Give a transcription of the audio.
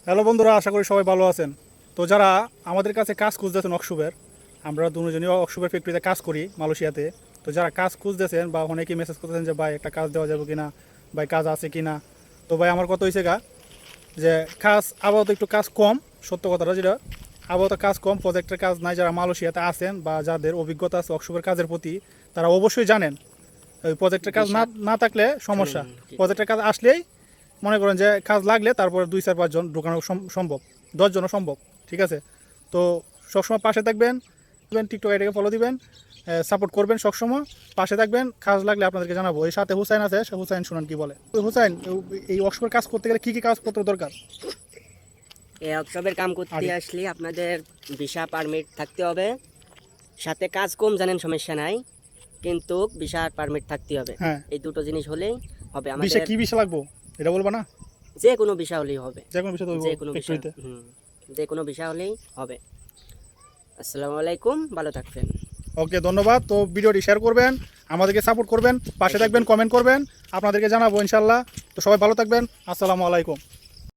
Hello বন্ধুরা, আশা করি সবাই ভালো আছেন। তো যারা আমাদের কাছে কাজ খুঁজতেছেন অক্সুবের, আমরা দুজনই অক্সুবের ফ্যাক্টরিতে কাজ করি মালয়েশিয়াতে। তো যারা কাজ খুঁজতেছেন বা অনেকেই মেসেজ করতেছেন যে ভাই একটা কাজ দেওয়া যাবে কিনা, ভাই কাজ আছে কিনা। তো ভাই আমার কথা হয়েছে যে কাজ আপাতত একটু কাজ কম, সত্য কথাটা যেটা আপাতত কাজ কম, প্রজেক্টের কাজ নাই। যারা মালয়েশিয়াতে আছেন বা যাদের অভিজ্ঞতা আছে অক্সুবের কাজের প্রতি, তারা অবশ্যই জানেন ওই প্রজেক্টের কাজ না না থাকলে সমস্যা। প্রজেক্টের কাজ আসলেই মনে করেন যে কাজ লাগলে তারপরে 2-4-5 জন ঢোকানো সম্ভব, 10 জনও সম্ভব। ঠিক আছে, তো সবসময় পাশে থাকবেন, টিকটক আইডিকে ফলো দিবেন, সাপোর্ট করবেন, সবসময় পাশে থাকবেন। কাজ লাগলে আপনাদেরকে জানাবো। এই সাথে হুসাইন আছে, হুসাইন শুনান কি বলে। হুসাইন, এই ওয়ার্কশপের কাজ করতে গেলে কী কী কাগজপত্র দরকার? এই ওয়ার্কশপের কাম করতে আসলে আপনাদের ভিসা পারমিট থাকতে হবে, সাথে কাজ কম জানেন সমস্যা নাই, কিন্তু ভিসা পারমিট থাকতে হবে। হ্যাঁ, এই দুটো জিনিস হলেই হবে। ভিসা আমাদের কি ভিসা লাগবো এটা বলবো না? যে কোনো ভিসা হলেই হবে, যে কোনো ভিসা তো যে কোনো ভিসা, ফ্যাক্টরিতে। যে কোনো ভিসা হলেই হবে। আসসালামু আলাইকুম, ভালো থাকবেন। ওকে, ধন্যবাদ। তো ভিডিওটি শেয়ার করবেন, আমাদেরকে সাপোর্ট করবেন, পাশে থাকবেন, কমেন্ট করবেন, আপনাদেরকে জানাবো ইনশাল্লাহ। তো সবাই ভালো থাকবেন। আসসালামু আলাইকুম।